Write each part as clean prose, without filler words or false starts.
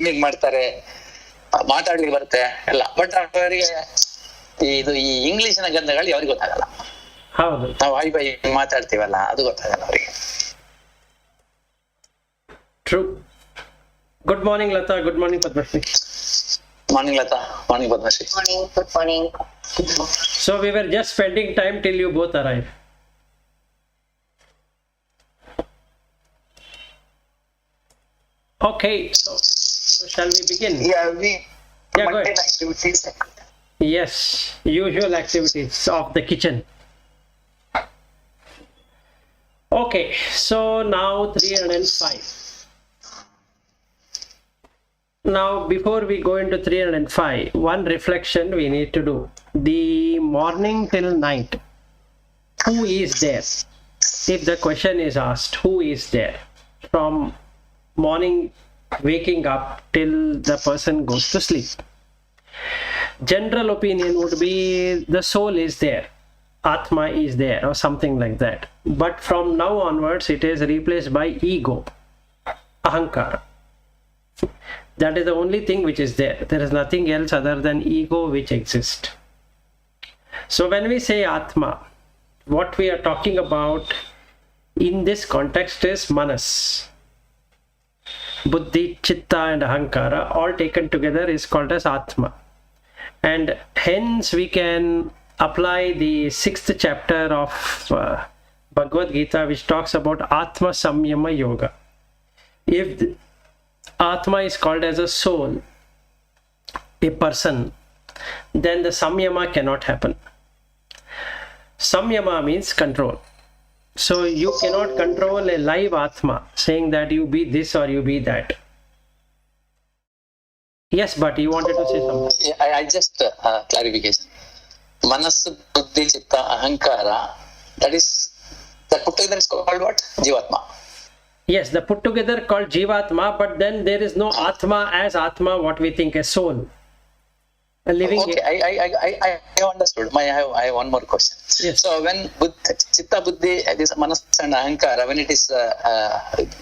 Swimming ಮಾಡ್ತಾರೆ, ಮಾತಾಡ್ಲಿಕ್ಕೆ ಬರುತ್ತೆ ಎಲ್ಲ. ಬಟ್ ಅವರಿಗೆ ಈ ಇಂಗ್ಲಿಷಿನ ಗಂಧಗಳು ಅವ್ರಿಗೆ ಗೊತ್ತಾಗಲ್ಲ. ಹೌದು, ನಾವು ವಾಯ್ ಬೈ ಮಾತಾಡ್ತೀವಲ್ಲ, ಅದು ಗೊತ್ತಾಗಲ್ಲ ಅವರಿಗೆ. True. Good morning Lata. Good morning Padmashree. Morning Lata. Morning Padmashri. Morning. Good morning. So we were just spending time till you both arrived. Okay, so shall we begin? Yeah, go ahead. activities. Yes, usual activities of the kitchen. Okay, so now 305. Now, before we go into 305, one reflection we need to do. The morning till night, who is there? If the question is asked, who is there? From morning waking up till the person goes to sleep. General opinion would be the soul is there, Atma is there, or something like that. But from now onwards, it is replaced by ego, Ahankara. That is the only thing which is there. There is nothing else other than ego which exists. So when we say Atma, what we are talking about in this context is Manas. Buddhi, Chitta and Ahankara all taken together is called as Atma. And hence we can apply the 6th chapter of Bhagavad Gita, which talks about Atma Samyama Yoga. If Atma is called as a soul, a person, then the samyama cannot happen. Samyama means control. So you cannot control a live Atma saying that you be this or you be that. Yes, but you wanted to say something. I just clarification. Manas, Buddhi, Chitta, Ahankara, that put together is called what? Jivatma. Yes, the put together called Jivatma, but then there is no Atma as Atma, what we think as soul. A living. Okay, I have understood. I have one more question. Yes. So when Chitta, Buddhi, this Manas and Ahankara, when it is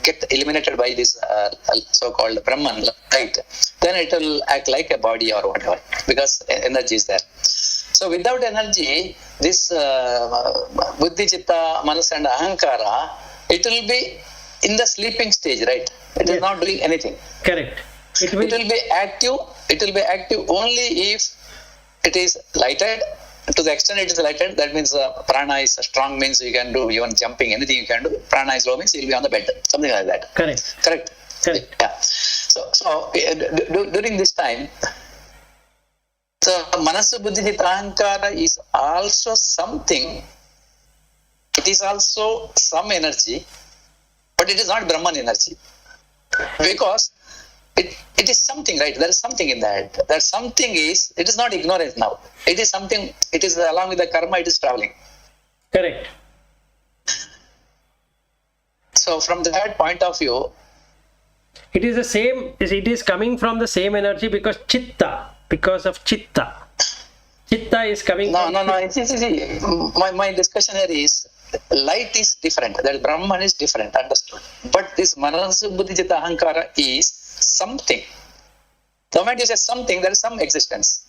get eliminated by this so-called Brahman, right? Then it will act like a body or whatever, because energy is there. So without energy, this Buddhi, Chitta, Manas and Ahankara, it will be in the sleeping stage, right? It is not doing anything. Correct. It will be active. It will be active only if it is lighted. To the extent it is lighted, that means prana is strong, means you can do even jumping, anything you can do. Prana is low, means you will be on the bed, something like that. Correct. Yeah. So during this time, the Manasu Buddhi Chitta Ahankara is also something. It is also some energy. But it is not Brahman energy, because it is something, right? There is something in that. That something is, it is not ignorance now. It is something, it is along with the karma, it is traveling. correct. So from that point of view, It is the same, it is coming from the same energy because of Chitta. Chitta is coming from... No. See. My discussion here is, light is different. That Brahman is different, understood. But this Manasu Buddhi Chitta Ahankara is something. The moment you say something, there is some existence.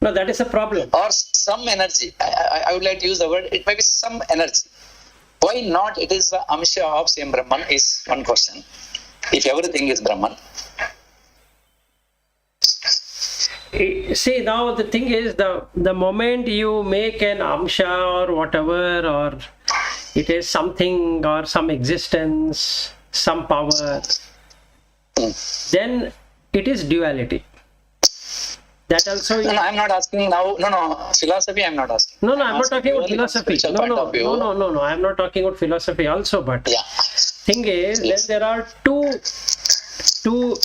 No, that is a problem. Or some energy. I would like to use the word, it may be some energy. Why not it is the Amsha of same Brahman is one question. If everything is Brahman. See, now the thing is, the moment you make an amsha or whatever, or it is something or some existence, some power, then it is duality. That also is... No, I'm not asking now. No, philosophy I'm not asking. No, I'm not talking about philosophy. No, I'm not talking about philosophy also, but thing is, then there are two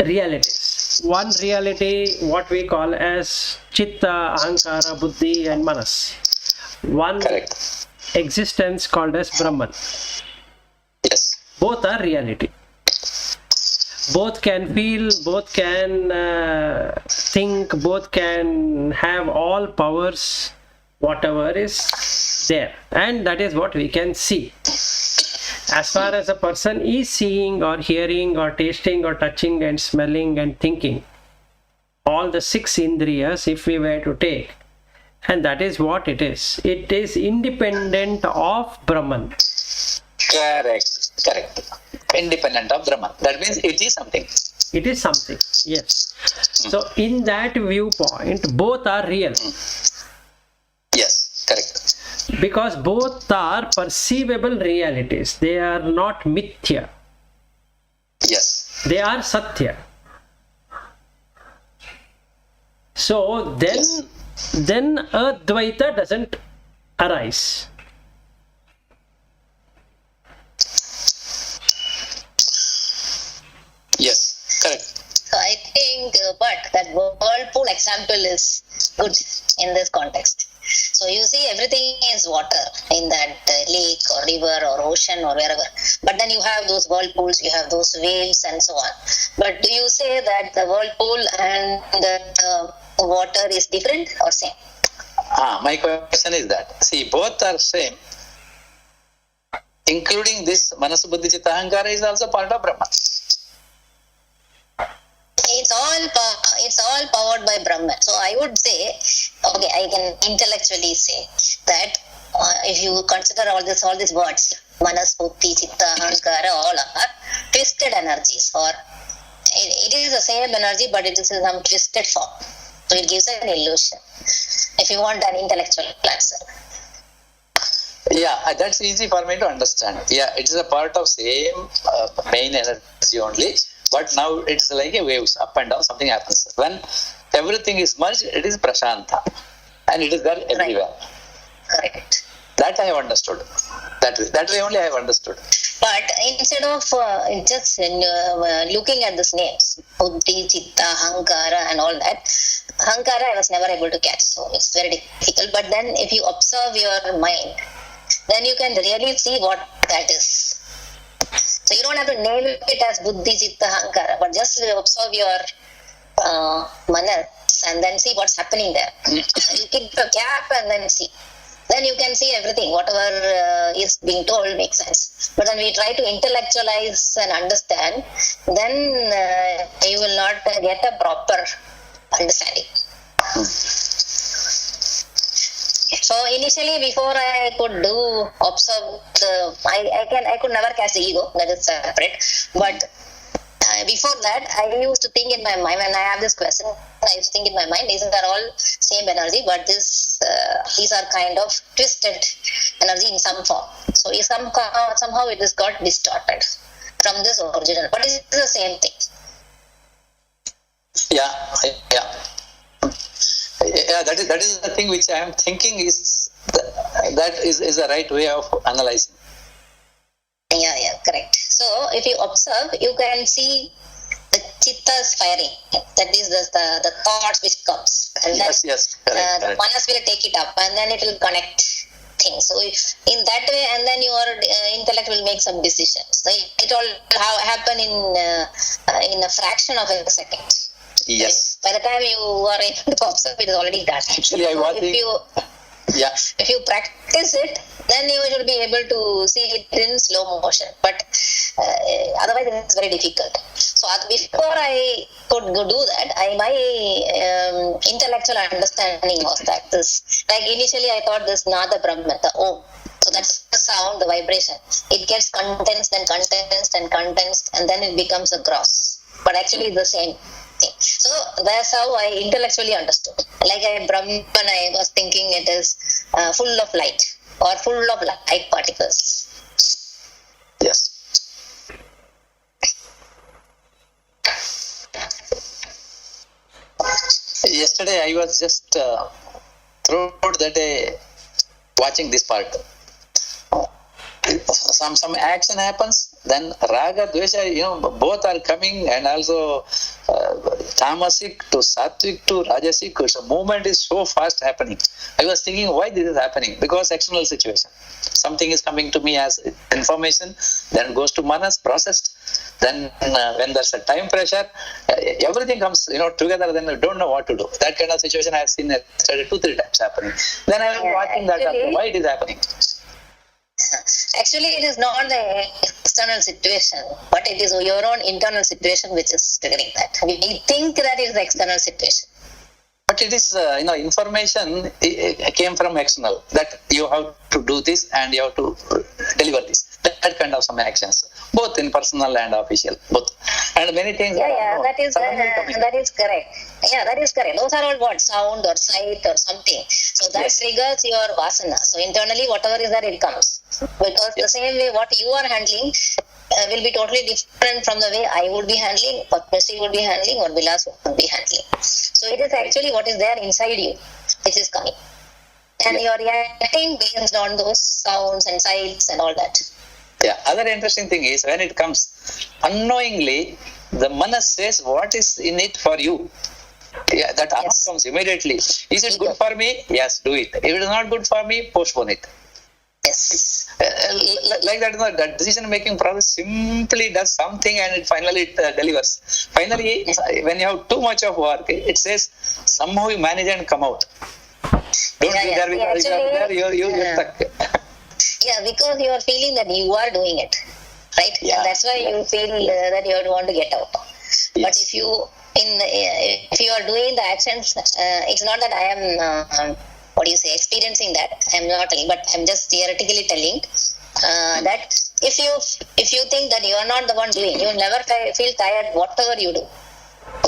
realities. One reality, what we call as Chitta, Ahankara, Buddhi and Manas. One existence called as Brahman. Yes. Both are reality. Both can feel, both can think, both can have all powers, whatever is there. And that is what we can see. as far as a person is seeing or hearing or tasting or touching and smelling and thinking, all the 6 indriyas, if we were to take, and that is what it is. It is independent of Brahman. Correct. Independent of Brahman. That means it is something. It is something, yes. So in that viewpoint, both are real. Yes, correct. Because both are perceivable realities. They are not mithya. Yes. They are satya. So then Advaita doesn't arise. Yes, correct. So I think, but that whirlpool example is good in this context. So you see, everything is water in that lake or river or ocean or wherever. But then you have those whirlpools, you have those waves and so on. But do you say that the whirlpool and the water is different or same? My question is that, see, both are same, including this Manasu Buddhi Chitta Ahankara is also part of Brahman. It's all powered by Brahman. So I would say, okay, I can intellectually say that if you consider all these words, Manas, Buddhi, Chitta, Ahankara, all are twisted energies, or it is the same energy, but it is in some twisted form. So it gives an illusion, if you want an intellectual answer. Yeah, that's easy for me to understand. Yeah, it is a part of same main energy only, but now it's like a waves, up and down, something happens. When everything is merged, it is Prashanta, and it is there everywhere. Correct. That I have understood. That way only I have understood. But instead of just looking at these names, Buddhi, Chitta, Ahankara and all that, Ahankara I was never able to catch, so it's very difficult. But then if you observe your mind, then you can really see what that is. So you don't have to name it as Buddhi, Chitta, Ahankara, but just observe your manas and then see what's happening there. You keep a gap and then see. Then you can see everything, whatever is being told makes sense. But when we try to intellectualize and understand, then you will not get a proper understanding. So initially, before I could observe I could never catch the ego, that is separate. But before that, I used to think in my mind, when I have this question, I used to think in my mind, these are all same energy, but these are kind of twisted energy in some form. So somehow it has got distorted from this original, but it's the same thing. Yeah, that is the thing which I am thinking is that is the right way of analyzing. Yeah, correct. So if you observe, you can see the chittas firing. That is the thoughts which comes. And Yes, correct. the manas will take it up and then it will connect things. So in that way, and then your intellect will make some decisions. So it all happen in a fraction of a second. Yes. By the time you are able to observe, it is already done. Actually, I was If you practice it, then you will be able to see it in slow motion. But otherwise, it is very difficult. So before I could do that, my intellectual understanding was that this, like initially I thought this Nada Brahman, the Om. So that's the sound, the vibration. It gets condensed and condensed and condensed, and then it becomes a gross. But actually, it's the same thing. So that's how I intellectually understood. Like a Brahman, I was thinking it is full of light or full of light particles. Yes. Yesterday I was just throughout the day watching this part. Some action happens, then raga, dvesha, both are coming, and also tamasic to sattvic to rajasic. So movement is so fast happening. I was thinking why this is happening, because external situation. Something is coming to me as information, then goes to manas, processed. Then when there's a time pressure, everything comes together. Then I don't know what to do. That kind of situation I have seen yesterday 2-3 times happening. Then I was watching that. Why it is happening? Actually, it is not the external situation, but it is your own internal situation which is triggering that. We think that is the external situation. But it is, information came from external, that you have to do this and you have to deliver this. That kind of some actions, both in personal and official, both. And many things. That is correct. Yeah, that is correct. Those are all what? Sound or sight or something. So that triggers your vasana. So internally, whatever is there, it comes. Because the same way what you are handling will be totally different from the way I would be handling, what Messi would be handling, or Vilas would be handling. So it is actually what is there inside you, which is coming. And you are reacting based on those sounds and sights and all that. Yeah, other interesting thing is when it comes, unknowingly, the manas says what is in it for you. Yeah, that comes immediately. Is it good for me? Yes, do it. If it is not good for me, postpone it. Yes. Like that, that decision-making process simply does something and finally it delivers. Finally, when you have too much of work, it says somehow you manage and come out. Don't be there because you're stuck. Yeah, because you are feeling that you are doing it, right? Yeah. And that's why you feel that you don't want to get out. Yes. But if you are doing the actions, it's not that I am experiencing that. I'm not telling, but I'm just theoretically telling that if you think that you are not the one doing, you will never feel tired whatever you do.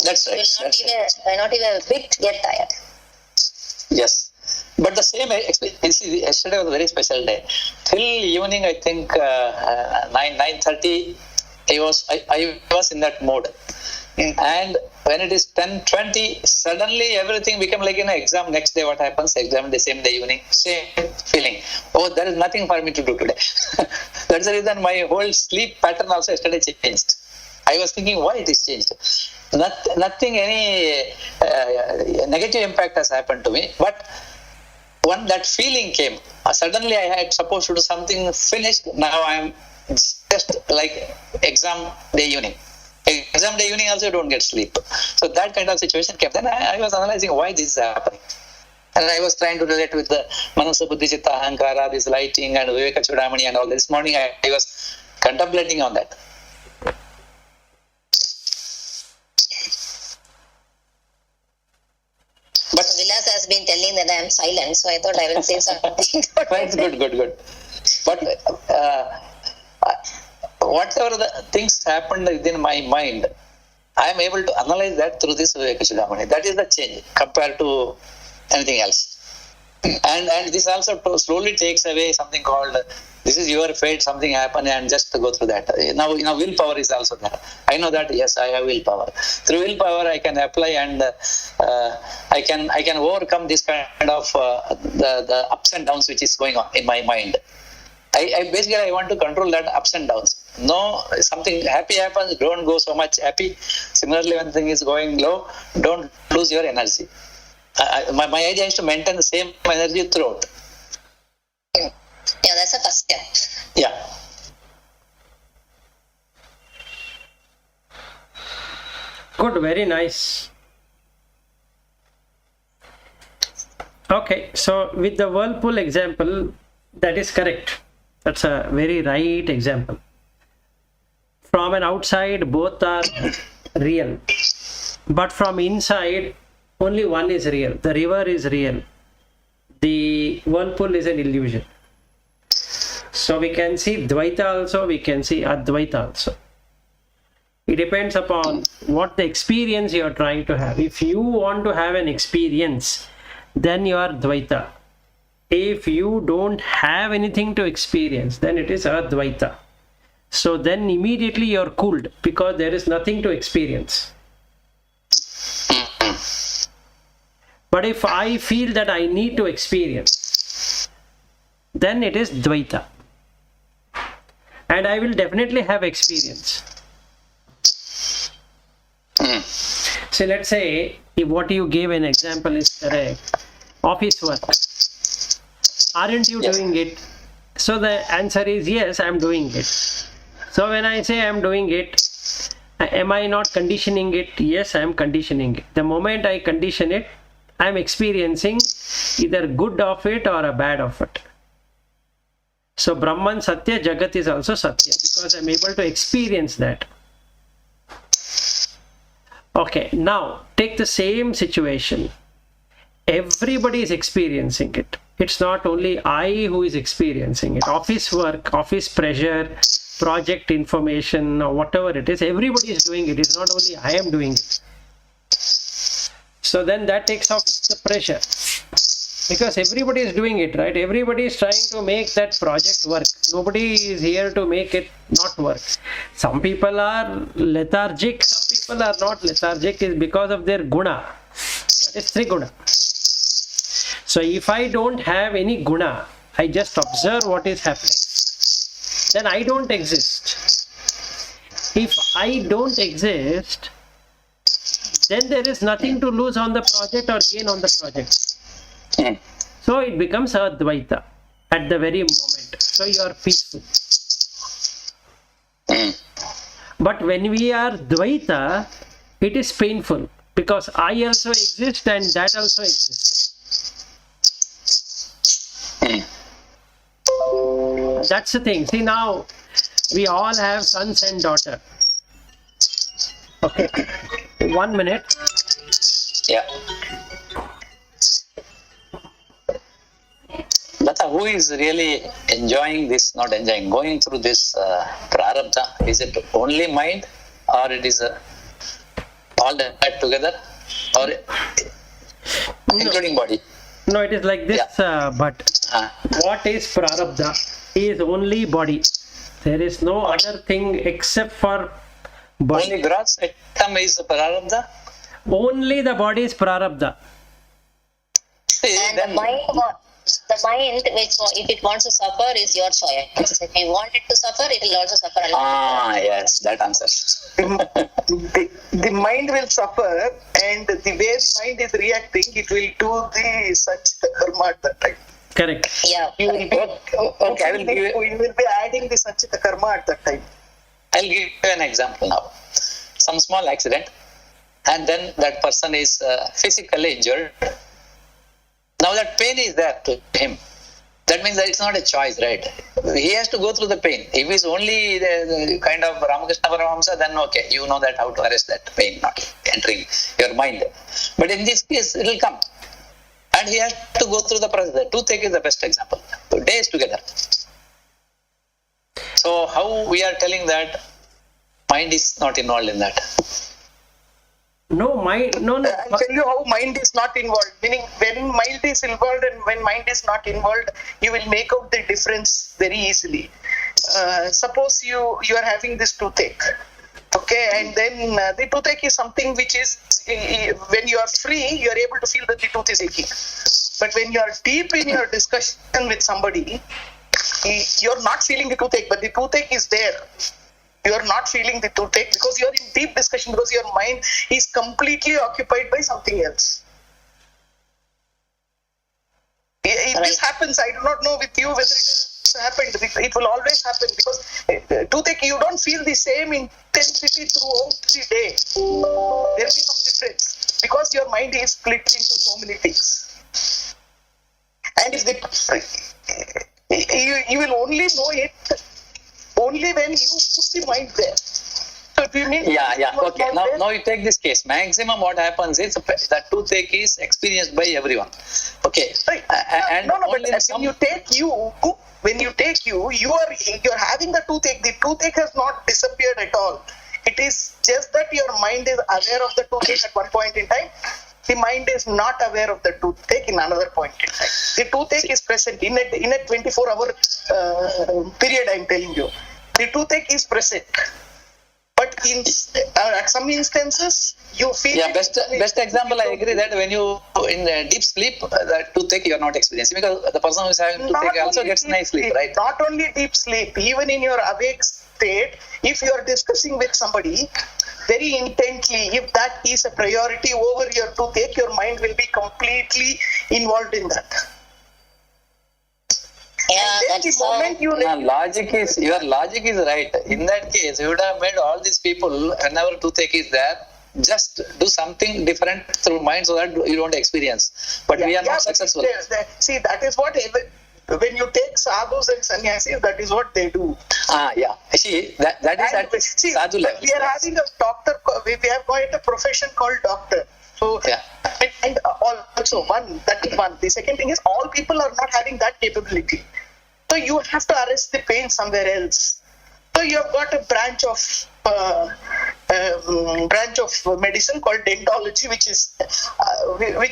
That's right. You will not even a bit get tired. Yes. But the same experience, yesterday was a very special day. Till evening, I think 9:30, I was in that mode. And when it is 10:20, suddenly everything became like an exam. Next day, what happens? Exam the same day evening, same feeling. Oh, there is nothing for me to do today. That's the reason my whole sleep pattern also yesterday changed. I was thinking why it is changed. Nothing, any negative impact has happened to me. But when that feeling came, suddenly I had supposed to do something finished. Now I am just like exam day evening. Exam day evening also don't get sleep. So that kind of situation came. Then I was analyzing why this is happening. And I was trying to relate with the Manasa Buddhi Chitta Ahankara, this lighting and Vivekachudamani and all. This morning I was contemplating on that. But Vilas has been telling that I am silent, so I thought I will say something. That's good. But whatever the things happened within my mind, I am able to analyze that through this Vivekachudamani. That is the change compared to anything else. And this also slowly takes away something called, this is your fate, something happened and just go through that. Now willpower is also there. I know that, yes, I have willpower. Through willpower I can apply and I can overcome this kind of the ups and downs which is going on in my mind. I basically want to control that ups and downs. No, something happy happens, don't go so much happy. Similarly, when thing is going low, don't lose your energy. My idea is to maintain the same energy throughout. Yeah, that's the first step. Yeah. Good, very nice. Okay, so with the whirlpool example, that is correct. That's a very right example. From an outside, both are real. But from inside, only one is real. The river is real. The whirlpool is an illusion. So we can see Dvaita also, we can see Advaita also. It depends upon what the experience you are trying to have. If you want to have an experience, then you are Dvaita. If you don't have anything to experience, then it is Advaita. So then immediately you are cooled because there is nothing to experience. But if I feel that I need to experience, then it is Dvaita. And I will definitely have experience. So let's say, if what you gave an example is correct, office work. Aren't you doing it? So the answer is yes, I'm doing it. So when I say I'm doing it, am I not conditioning it? Yes, I'm conditioning it. The moment I condition it, I'm experiencing either good of it or a bad of it. So Brahman Satya, Jagat is also Satya because I'm able to experience that. Okay, now take the same situation. Everybody is experiencing it. It's not only I who is experiencing it. Office work, office pressure, project information, or whatever it is, everybody is doing it. It's not only I am doing it. So then that takes off the pressure. Because everybody is doing it, right? Everybody is trying to make that project work. Nobody is here to make it not work. Some people are lethargic, some people are not lethargic is because of their guna. That is triguna. So if I don't have any guna, I just observe what is happening, then I don't exist. If I don't exist, then there is nothing to lose on the project or gain on the project. So it becomes Advaita at the very moment. So you are peaceful. But when we are Dvaita, it is painful because I also exist and that also exists. That's the thing. See, now we all have sons and daughter. Okay. 1 minute. Yeah. Lata, who is really enjoying this, not enjoying, going through this prarabdha? Is it only mind or it is all that together or including body? No, it is like this, but what is prarabdha is only body. There is no other thing except for body. Only gross item is prarabdha? Only the body is prarabdha. And the mind, which if it wants to suffer, is your choice. If you want it to suffer, it will also suffer along. Yes, that answers. The mind will suffer, and the way the mind is reacting, it will do the such karma at that time. Correct. Yeah. Okay, I will give you. We will be adding the Sanchita karma at that time. I'll give you an example now. Some small accident, and then that person is physically injured. Now that pain is there to him. That means that it's not a choice, right? He has to go through the pain. If it's only the kind of Ramakrishna Paramahamsa, then okay, you know that how to arrest that pain not entering your mind. But in this case, it will come. And he has to go through the process. The toothache is the best example. Days together. So how we are telling that mind is not involved in that? No, mind, no. I'll tell you how mind is not involved. Meaning, when mind is involved and when mind is not involved, you will make out the difference very easily. Suppose you are having this toothache, okay, and then the toothache is something which is when you are free, you are able to feel that the tooth is aching. But when you are deep in your discussion with somebody, you are not feeling the toothache, but the toothache is there. You are not feeling the toothache because you are in deep discussion, because your mind is completely occupied by something else. If this happens, I do not know with you whether it has happened. It will always happen because toothache, you don't feel the same intensity throughout the day. There will be some difference because your mind is split into so many things. And if you will only know it only when you put the mind there. So if you mean okay. Now you take this case. Maximum what happens is that toothache is experienced by everyone. Okay. Right. And but when you take you, you're having the toothache. The toothache has not disappeared at all. It is just that your mind is aware of the toothache at one point in time. The mind is not aware of the toothache in another point in time. The toothache is present in a 24-hour period, I'm telling you. The toothache is present. But in at some instances, you feel... Yeah, best example, I agree that when you in the deep sleep, the toothache you are not experiencing because the person who is having toothache also gets nice sleep, right? Not only deep sleep, even in your awake state, if you are discussing with somebody very intently, if that is a priority over your toothache, your mind will be completely involved in that. Yeah, that's the moment you your logic is right. In that case, you would have made all these people, whenever toothache is there, just do something different through mind so that you don't experience. But we are not successful. See, that is what when you take sadhus and sannyasis, that is what they do. Yeah. See, that is at See, sadhu level. we are having a doctor, we have got a profession called doctor. So, Yeah. and also that is one. The second thing is all people are not having that capability. So you have to arrest the pain somewhere else. So you have got a branch of medicine called dentology, which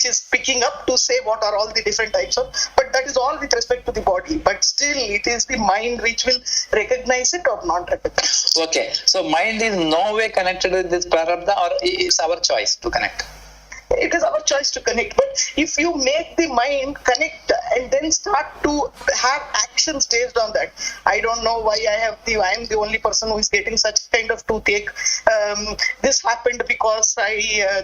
is picking up to say what are all the different types of. But that is all with respect to the body. But still, it is the mind which will recognize it or not recognize it. Okay. So mind is no way connected with this prarabdha, or it's our choice to connect? It is our choice to connect. But if you make the mind connect and then start to have actions based on that, I don't know why I am the only person who is getting such kind of toothache. This happened because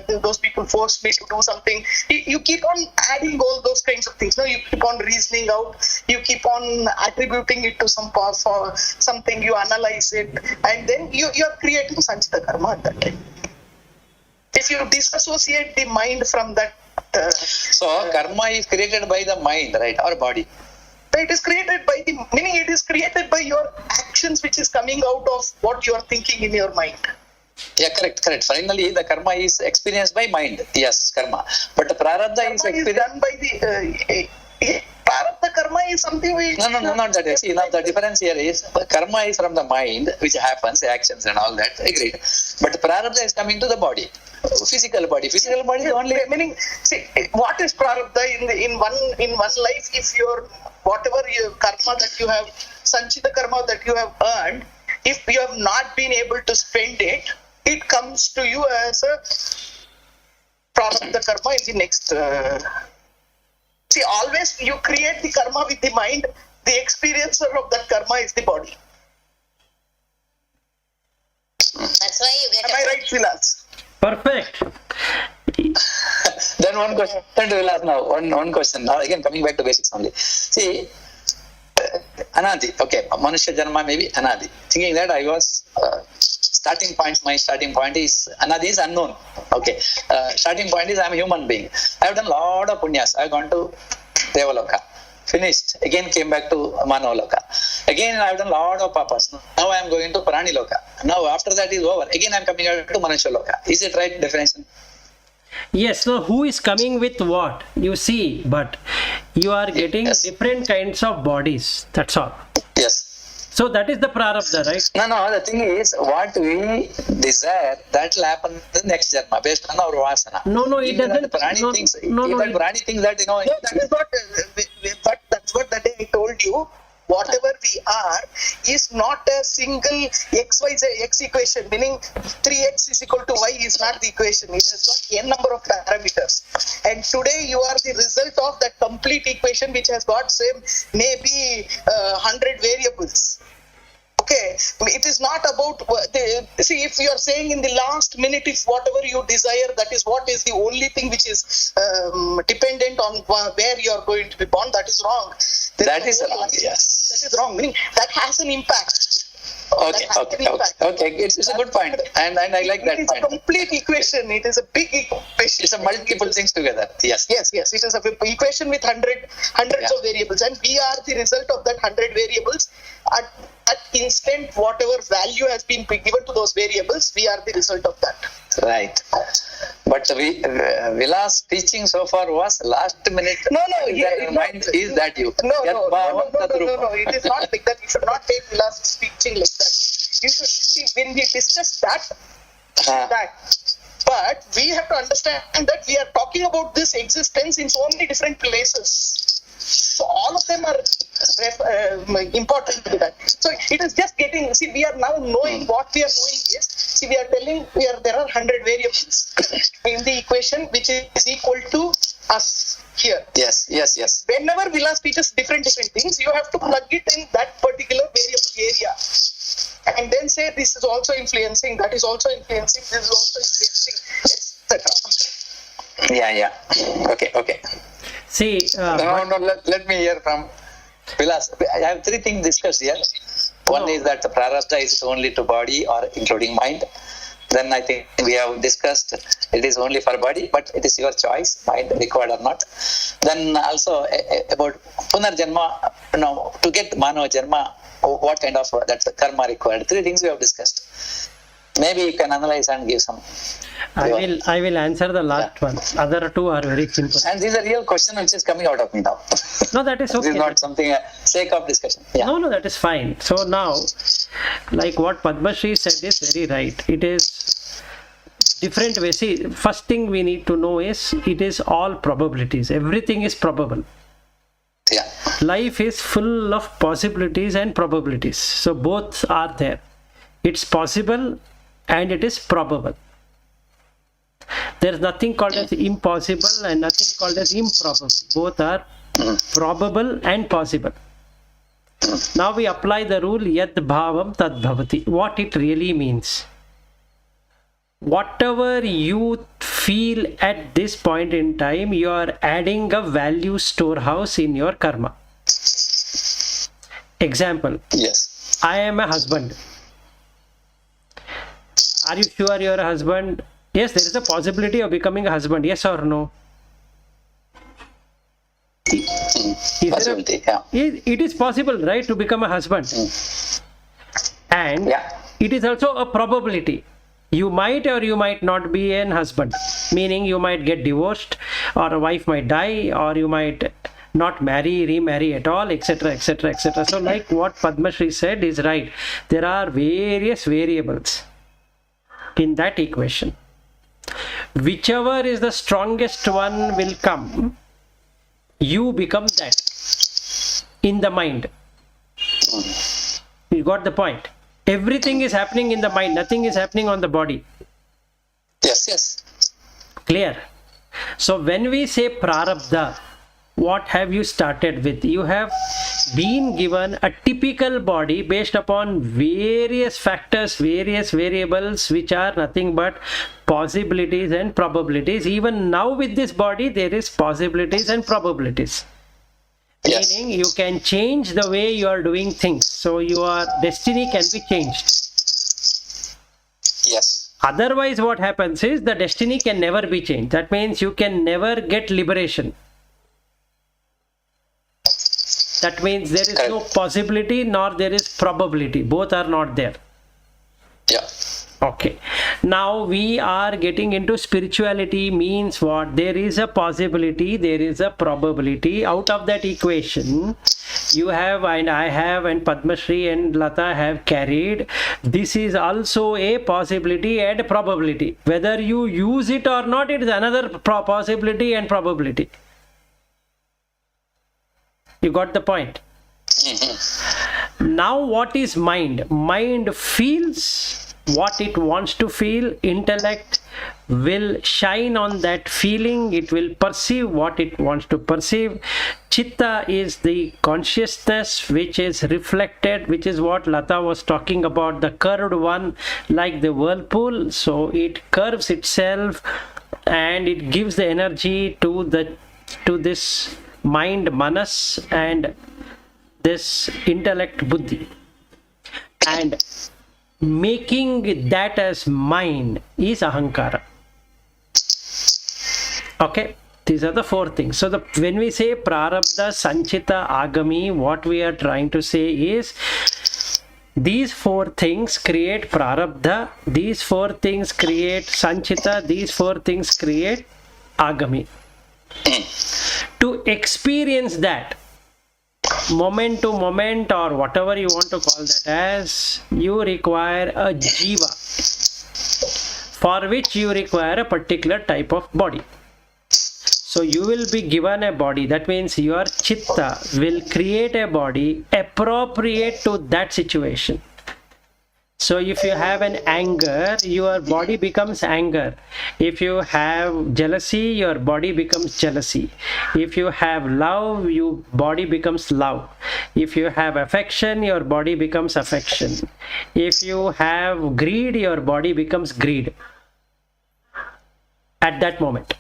those people forced me to do something. You keep on adding all those kinds of things. No, you keep on reasoning out. You keep on attributing it to some cause or something. You analyze it, and then you are creating sanchita karma at that time. If you disassociate the mind from that. So karma is created by the mind, right, or body? It is created by meaning it is created by your actions, which is coming out of what you are thinking in your mind. Yeah, correct. Finally, the karma is experienced by mind. Yes, karma. But the prarabdha is Karma is experienced. done by the. Prarabdha karma is something which. No, not that. See, now the difference here is karma is from the mind, which happens, actions and all that. Agreed. But prarabdha is coming to the body, physical body. Physical body is only. Meaning, see, what is prarabdha in one life? If your whatever your karma that you have, sanchita karma that you have earned, if you have not been able to spend it, it comes to you as a prarabdha karma in the next. See, always you create the karma with the mind. The experiencer of that karma is the body. That's why you get Am I right, Vilas? Perfect. Then one question to Vilas now. One question. Now again coming back to basics only. See, anadi. Okay, Manusya Janma maybe anadi. Thinking that I was my starting point is anadi is unknown. Okay, starting point is I am a human being. I have done a lot of punyas. I have gone to Devaloka. Finished. Again came back to Manoloka. Again I have done a lot of papas. Now I am going to Praniloka. Now after that is over. Again I am coming out to Manushaloka. Is it right definition? Yes, so who is coming with what? You see, but you are getting Yes. different kinds of bodies. That's all. Yes. So that is the prarabdha, right? No, the thing is, what we desire, that will happen in the next janma, based on our vasana. No, it Even doesn't. the Prani No, thinks, no, even it- Prani thinks that, No, that is what. But that's what that day I told you. Whatever we are is not a single x equation, meaning 3x is equal to y is not the equation. It has got n number of parameters. And today you are the result of that complete equation, which has got maybe 100 variables. Okay, it is not about see, if you are saying in the last minute, if whatever you desire, that is what is the only thing which is dependent on where you are going to be born, that is wrong. that is wrong, yes. That is wrong, meaning that has an impact. Okay. It's a good point, and I like that It is point. a complete equation. It is a big equation. It's a multiple things together. Yes. Yes. It is an equation with hundreds Yeah. of variables, and we are the result of that 100 variables. At instant, whatever value has been given to those variables, we are the result of that. Right. But Vilas teaching so far was last minute. No, Mind is that you. No. Yat bhavam tadrupa. It is not like that. You should not take Vilas teaching like that. You should see when we discuss that. But we have to understand that we are talking about this existence in so many different places. So all of them are important to that. So it is just getting. See, we are now knowing what we are knowing is. See, we are telling there are 100 variables in the equation, which is equal to us here. Yes. Whenever Vilas teaches different things, you have to plug it in that particular variable area. And then say this is also influencing, that is also influencing, this is also influencing, etc. Yeah. Okay. See, Let me hear from Vilas. I have three things discussed here. One is that the prarabdha is only to body or including mind. then I think we have discussed it is only for body, but it is your choice, mind required or not. Then also about Punarjanma, to get Mano Janma, what kind of that karma required. 3 things we have discussed. Maybe you can analyze and give some. I will answer the last one. Other 2 are very simple. And this is a real question which is coming out of me now. No, that is okay. This is not something sake of discussion. Yeah. No, that is fine. So now, like what Padma Shri said is very right. It is different ways. See, first thing we need to know is it is all probabilities. Everything is probable. Yeah. Life is full of possibilities and probabilities. So both are there. It's possible and it is probable. There is nothing called as impossible and nothing called as improbable. Both are probable and possible. Now we apply the rule yad bhavam tad bhavati. What it really means. Whatever you feel at this point in time, you are adding a value storehouse in your karma. Example. Yes. I am a husband. Are you sure you are a husband? Yes, there is a possibility of becoming a husband. Yes or no? Possibility, yeah. It is possible, right, to become a husband. And it is also a probability. You might or you might not be an husband. Meaning you might get divorced, or a wife might die, or you might not marry, remarry at all, etc., etc., etc. So like what Padma Shri said is right. There are various variables in that equation. Whichever is the strongest one will come. You become that in the mind. You got the point? Everything is happening in the mind. Nothing is happening on the body. Yes, yes. Clear? So when we say prarabdha, what have you started with? You have been given a typical body based upon various factors, various variables, which are nothing but possibilities and probabilities. Even now with this body, there is possibilities and probabilities. Yes. Meaning you can change the way you are doing things. So your destiny can be changed. Yes. Otherwise, what happens is the destiny can never be changed. That means you can never get liberation. That means there is no possibility nor there is probability. Both are not there. Yeah. Okay. Now we are getting into spirituality means what? There is a possibility, there is a probability. Out of that equation, you have and I have and Padma Shri and Lata have carried. This is also a possibility and probability. Whether you use it or not, it is another possibility and probability. You got the point? Now what is mind? Mind feels what it wants to feel. Intellect will shine on that feeling. It will perceive what it wants to perceive. Chitta is the consciousness which is reflected, which is what Lata was talking about, the curved one, like the whirlpool. So it curves itself and it gives the energy to this mind manas and this intellect buddhi, and making that as mine is ahankara. Okay, these are the 4 things. So when we say prarabdha, sanchita, agami, what we are trying to say is these 4 things create prarabdha, these 4 things create sanchita, these 4 things create agami. To experience that moment to moment, or whatever you want to call that as, you require a jiva, for which you require a particular type of body. So you will be given a body. That means your chitta will create a body appropriate to that situation. So if you have an anger, your body becomes anger. If you have jealousy, your body becomes jealousy. If you have love, your body becomes love. If you have affection, your body becomes affection. If you have greed, your body becomes greed. At that moment.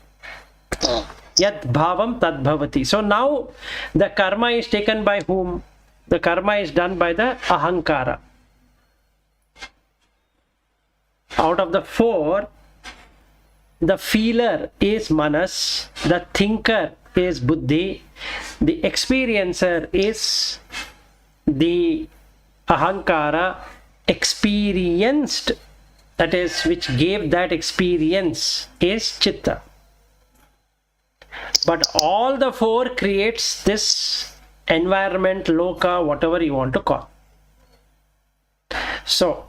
Yat bhavam tad bhavati. So now the karma is taken by whom? The karma is done by the ahankara. out of the four, the feeler is manas, the thinker is buddhi, the experiencer is the ahankara, experienced, that is, which gave that experience, is chitta. But all the four creates this environment, loka, whatever you want to call. So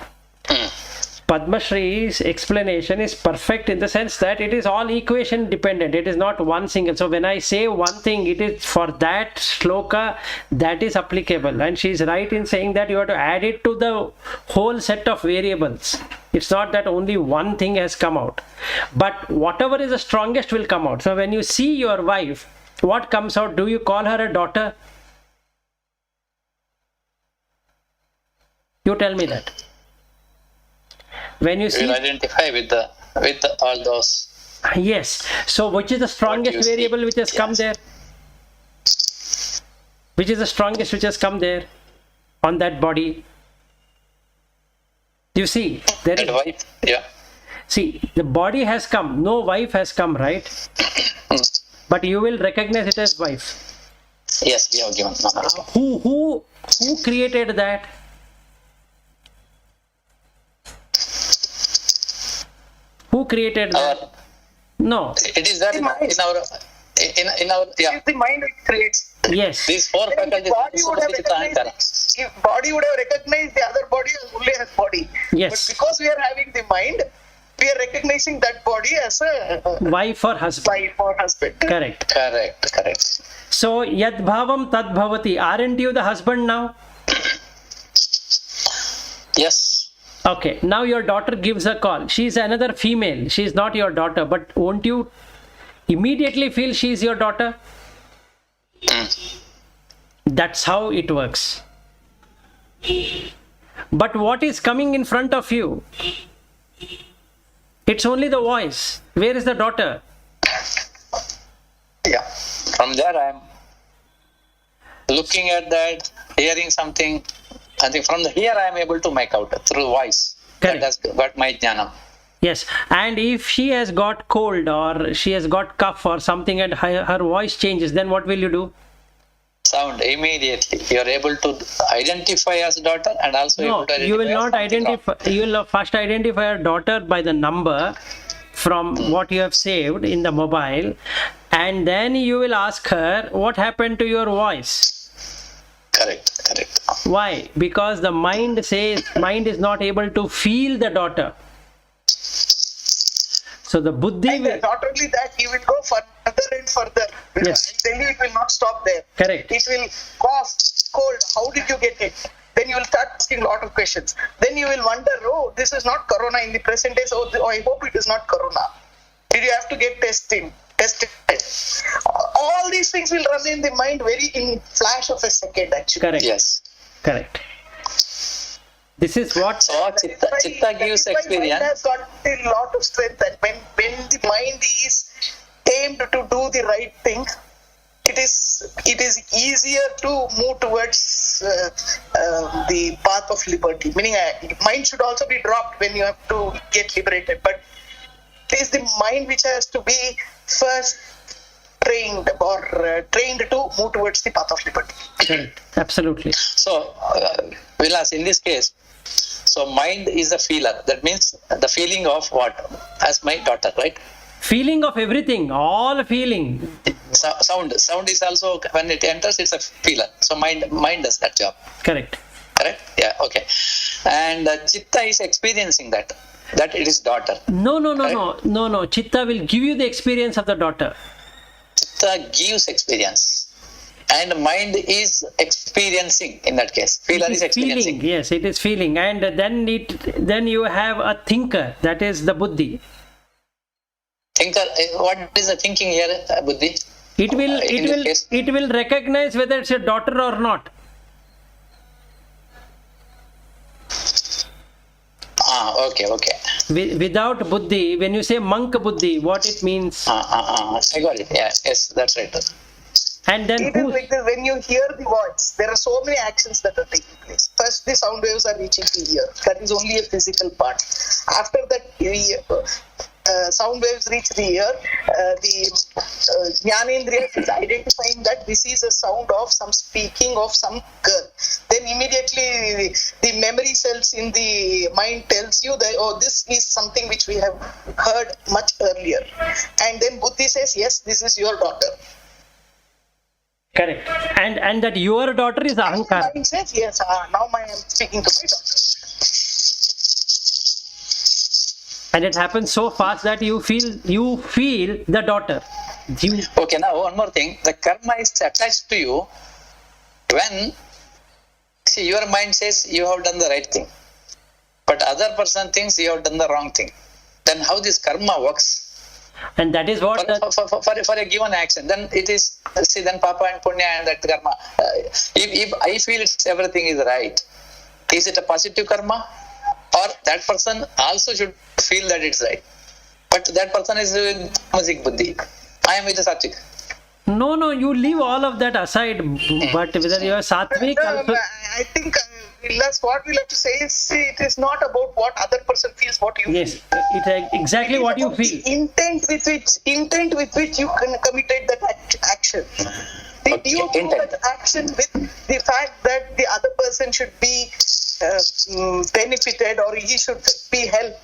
Padma Shri's explanation is perfect in the sense that it is all equation dependent. It is not one single. So when I say one thing, it is for that shloka that is applicable. And she is right in saying that you have to add it to the whole set of variables. It's not that only one thing has come out. But whatever is the strongest will come out. So when you see your wife, what comes out? Do you call her a daughter? You tell me that. When you see, will identify with all those. yes. So which is the strongest variable which has come there? Which is the strongest which has come there on that body? You see, there That is, wife, yeah. see, the body has come. No wife has come, right? But you will recognize it as wife. Yes, we have given. Who created that? Who created that? No. It is there in our yeah. If the mind creates, Yes. These four then faculties. the body would have recognized. If body would have recognized the other body only as body. Yes. But because we are having the mind, we are recognizing that body as a Wife or husband. wife or husband. Correct. Correct. So yad bhavam tad bhavati. Aren't you the husband now? Yes. Okay. Now your daughter gives a call. She's another female. She's not your daughter. But won't you immediately feel she's your daughter? That's how it works. But what is coming in front of you? It's only the voice. Where is the daughter? Yeah. From there, I am looking at that, hearing something. I think from here I am able to make out through voice. Correct. That has got my jnanam. Yes. And if she has got cold or she has got cough or something and her voice changes, then what will you do? Sound immediately. You are able to identify as daughter and also No, able to identify you will as not something identify. wrong. You will first identify your daughter by the number from what you have saved in the mobile, and then you will ask her what happened to your voice. Correct. Why? Because the mind is not able to feel the daughter. So the buddhi And will, not only that, you will go further and further. Yes. I tell you, it will not stop there. correct. It will cough, cold. How did you get it? Then you will start asking a lot of questions. Then you will wonder, oh, this is not corona in the present days. Oh, I hope it is not corona. Did you have to get tested? All these things will run in the mind in flash of a second, actually. Correct. Yes. Correct. This is what. So chitta gives experience. Mind has got a lot of strength, and when the mind is tamed to do the right thing, it is easier to move towards the path of liberty. Meaning, mind should also be dropped when you have to get liberated. But it is the mind which has to be first trained to move towards the path of liberty. Correct. Absolutely. So, Vilas, in this case, so mind is a feeler. That means the feeling of what? As my daughter, right? Feeling of everything, all feeling. Sound is also, when it enters, it's a feeler. So mind does that job. Correct. Correct? Yeah, okay. And chitta is experiencing that it is daughter. No. Chitta will give you the experience of the daughter. Chitta gives experience. And mind is experiencing in that case. Feeler is experiencing. Feeling. Yes, it is feeling. And then you have a thinker, that is the buddhi. Thinker, what is the thinking here, Buddhi? It will recognize whether it's a daughter or not. Okay. Without buddhi, when you say monk buddhi, what it means? I got it. Yeah, yes, that's right. And then It is like this, when you hear the voice, there are so many actions that are taking place. First, the sound waves are reaching the ear. That is only a physical part. After that, sound waves reach the ear. The Jnanendriya is identifying that this is a sound of some speaking of some girl. Then immediately the memory cells in the mind tells you that, oh, this is something which we have heard much earlier. And then Buddhi says, yes, this is your daughter. correct. And that your daughter is Ahankara. Mind says, yes, now I am speaking to my daughter. And it happens so fast that you feel the daughter. Okay, now one more thing. The karma is attached to you when, see, your mind says you have done the right thing, but other person thinks you have done the wrong thing. Then how this karma works? And that is what For a given action, then it is, see, then papa and punya and that karma. If I feel everything is right, is it a positive karma? Or that person also should feel that it's right. But that person is with tamasic buddhi. I am with the sattvic. No, you leave all of that aside. But whether you are sattvic, also, I think Vilas, what we'll have to say is, see, it is not about what other person feels, what you yes, it's exactly feel. what you It is feel. the intent with which you committed that action. Did you do intent. that action with the fact that the other person should be benefited or he should be helped?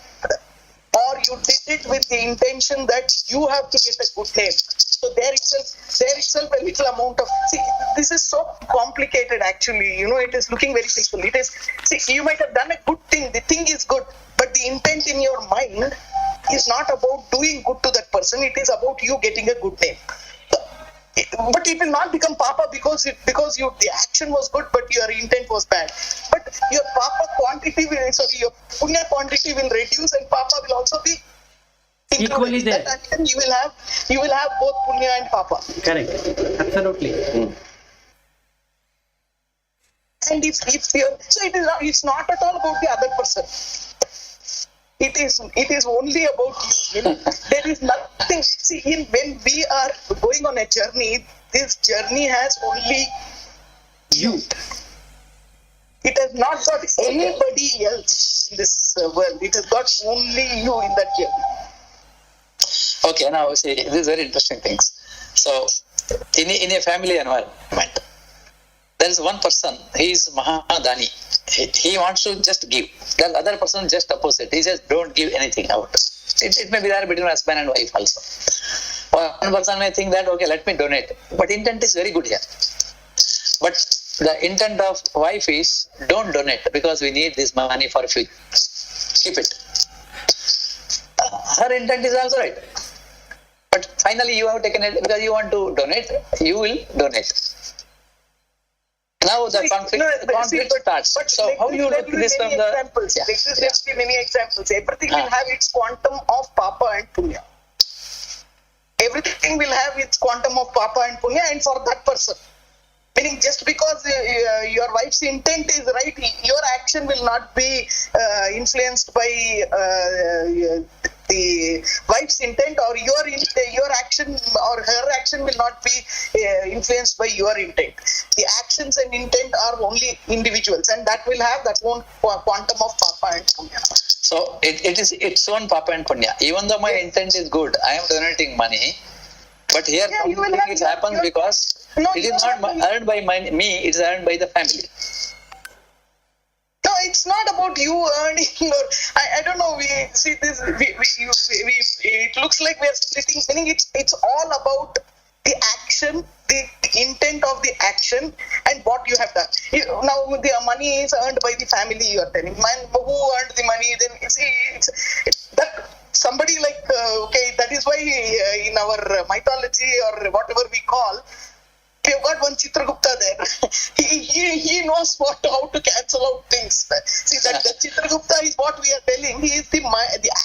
Or you did it with the intention that you have to get a good name. So there itself a little amount of, see, this is so complicated actually, it is looking very simple. It is, see, you might have done a good thing, the thing is good, but the intent in your mind is not about doing good to that person, it is about you getting a good name. But it will not become papa because the action was good but your intent was bad. But your papa quantity your punya quantity will reduce and papa will also be included. Equally In there. that action you will have both punya and papa. Correct. Absolutely. And if you're, so it's not at all about the other person. It is only about you. There is nothing. See, when we are going on a journey, this journey has only you. It has not got anybody else in this world. It has got only you in that journey. Okay, now see, this is very interesting things. So, in a family environment, there is one person, he is Mahadani. He wants to just give. The other person just opposite. He says, don't give anything out. It may be there between husband and wife also. One person may think that, okay, let me donate. But intent is very good here. But the intent of wife is, don't donate because we need this money for future. Keep it. Her intent is also right. But finally you have taken it because you want to donate, you will donate. Now the conflict starts. But So how do you look this from the... examples. Yeah. There will be many examples. Everything will have its quantum of papa and punya. Everything will have its quantum of papa and punya, and for that person. Meaning, just because your wife's intent is right, your action will not be influenced by the wife's intent, or your action or her action will not be influenced by your intent. The actions and intent are only individuals, and that will have that own quantum of papa and punya. So it is its own papa and punya. Even though my intent is good, I am donating money. But here something happens because it is not earned by me, it is earned by the family. No, it's not about you earning or I don't know. We see this. It looks like we are splitting. Meaning, it's all about the action, the intent of the action, and what you have done. Now the money is earned by the family. You are telling, man, who earned the money? Then see, it's that. Somebody like, okay, that is why in our mythology or whatever we call, we have got one Chitragupta there. He knows how to cancel out things. See, that Chitragupta is what we are telling. He is the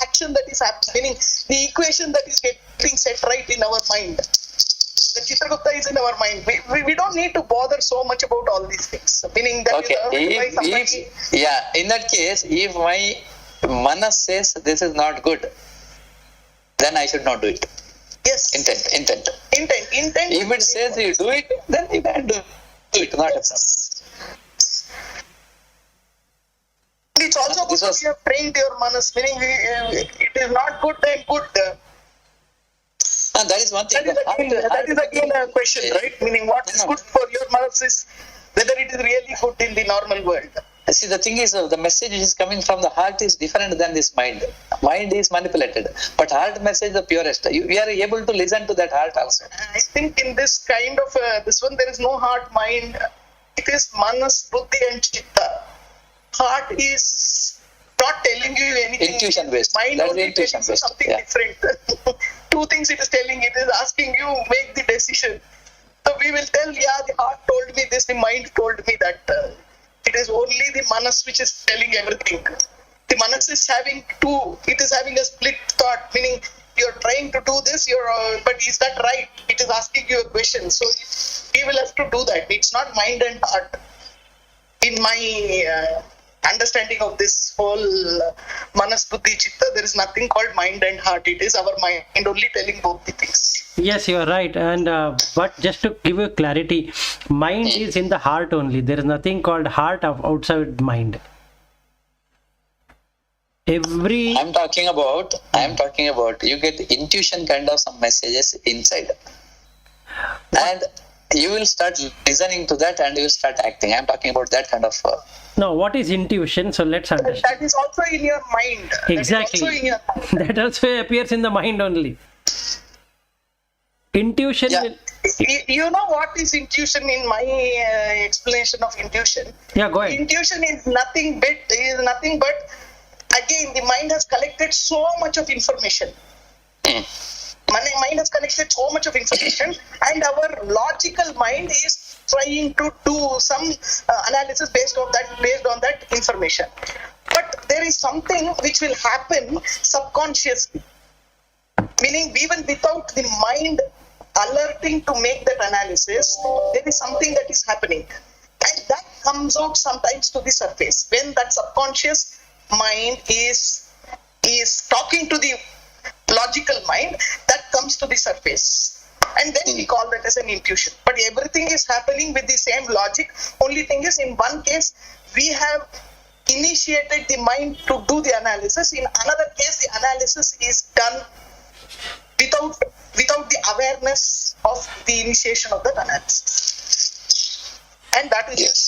action that is happening, the equation that is getting set right in our mind. The Chitragupta is in our mind. We don't need to bother so much about all these things. Meaning that okay, in that case, if my manas says this is not good, then I should not do it. Yes. Intent. Intent. If it says you do it, then you can do it, not a problem. It's also good that you have trained your manas, meaning it is not good, then good. And that is one thing. That is again a question, right? Meaning what is good for your manas is whether it is really good in the normal world. See, the thing is, the message which is coming from the heart is different than this mind. Mind is manipulated, but heart message is the purest. We are able to listen to that heart also. I think in this kind of this one, there is no heart, mind. It is manas, buddhi, and chitta. Heart is not telling you anything. Intuition based. Mind That is only intuition telling you based. something Yeah. different. Two things it is telling. It is asking you make the decision. So we will tell, yeah, the heart told me this, the mind told me that. It is only the manas which is telling everything. The manas is having it is having a split thought, meaning you're trying to do this, but is that right? It is asking you a question. So we will have to do that. It's not mind and heart. In my understanding of this whole manas, buddhi, chitta, there is nothing called mind and heart. It is our mind only telling both the things. Yes, you are right. And but just to give you clarity, mind is in the heart only. There is nothing called heart outside mind. I'm talking about you get intuition kind of some messages inside, and you will start listening to that and you will start acting. I'm talking about that kind of. Now, what is intuition? So let's understand. That is also in your mind. Exactly. That is also in your That also appears in the mind only. Intuition Yeah. will... You know what is intuition in my explanation of intuition? Yeah, go ahead. Intuition is nothing but again the mind has collected so much of information. Mind has collected so much of information, and our logical mind is trying to do some analysis based on that information. But there is something which will happen subconsciously, meaning even without the mind alerting to make that analysis, there is something that is happening, and that comes out sometimes to the surface when that subconscious mind is talking to the logical mind. That comes to the surface, and then we call that as an intuition. But everything is happening with the same logic. Only thing is, in one case we have initiated the mind to do the analysis. In another case, the analysis is done without the awareness of the initiation of that analysis, and that is Yes.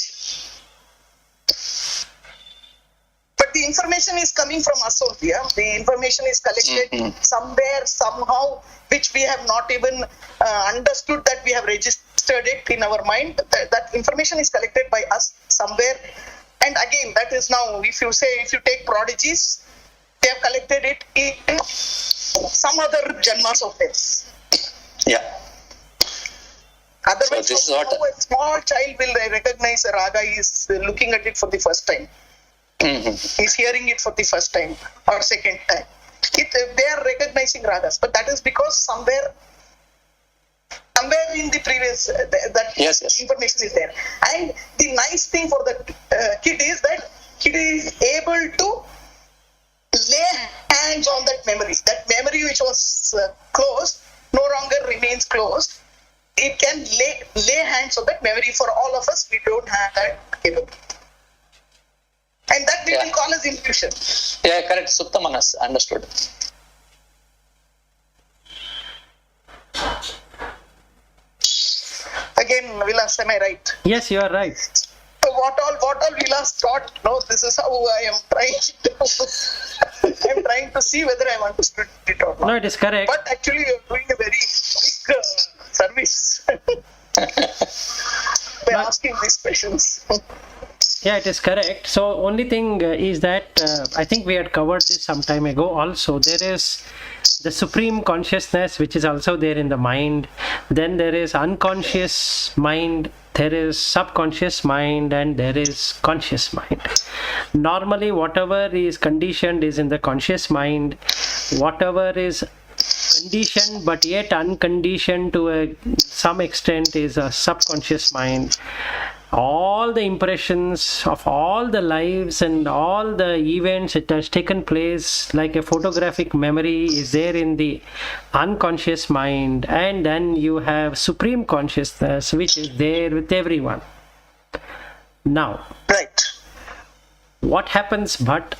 But the information is coming from us only. Yeah? The information is collected somewhere, somehow, which we have not even understood that we have registered it in our mind. That information is collected by us somewhere. And again, that is now, if you take prodigies, they have collected it in some other janmas of theirs. Yeah. Otherwise, So this is what- how a small child will recognize a raga is looking at it for the first time. He's hearing it for the first time or second time. They are recognizing ragas, but that is because somewhere in the previous that Yes. information is there. And the nice thing for the kid is that kid is able to lay hands on that memory. That memory which was closed no longer remains closed. It can lay hands on that memory. For all of us, we don't have that capability. And that we will call as intuition. Yeah, correct. Supta manas, understood. Again, Vilas, am I right? Yes, you are right. So what all Vilas thought, no, this is how I am trying to I'm trying to see whether I have understood it or not. No, it is correct. But actually you're doing a very big service by asking these questions. Yeah, it is correct. So only thing is that I think we had covered this some time ago also. There is the supreme consciousness which is also there in the mind. Then there is unconscious mind, there is subconscious mind, and there is conscious mind. Normally whatever is conditioned is in the conscious mind. Whatever is conditioned but yet unconditioned to some extent is a subconscious mind. all the impressions of all the lives and all the events it has taken place, like a photographic memory, is there in the unconscious mind, and then you have supreme consciousness which is there with everyone. Now, Right. what happens but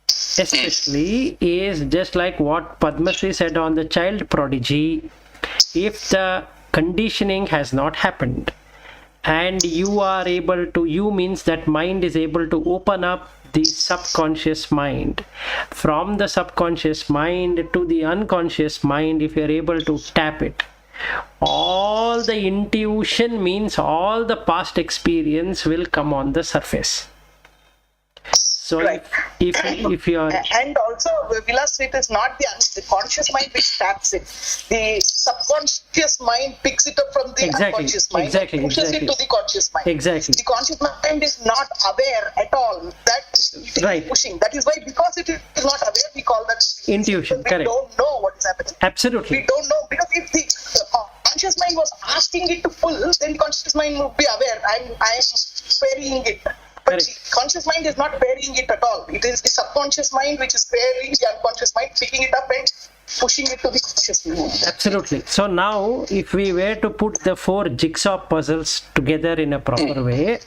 especially is just like what Padmasri said on the child prodigy. If the conditioning has not happened and you are able to, you means that mind is able to open up the subconscious mind, from the subconscious mind to the unconscious mind, if you are able to tap it, all the intuition means all the past experience will come on the surface. So Right. if you are, And also, Vilas, it is not the conscious mind which taps it. The subconscious mind picks it up from the Exactly, unconscious mind exactly, and pushes exactly. it to the conscious mind. Exactly. The conscious mind is not aware at all that it is Right. pushing. That is why, because it is not aware, we call that Intuition, We correct. don't know what is happening. absolutely. We don't know, because if the conscious mind was asking it to pull, then the conscious mind would be aware. I am querying it. But Correct. the conscious mind is not querying it at all. It is the subconscious mind which is querying the unconscious mind, picking it up and pushing it to the conscious mind. Absolutely. So now, if we were to put the 4 jigsaw puzzles together in a proper way,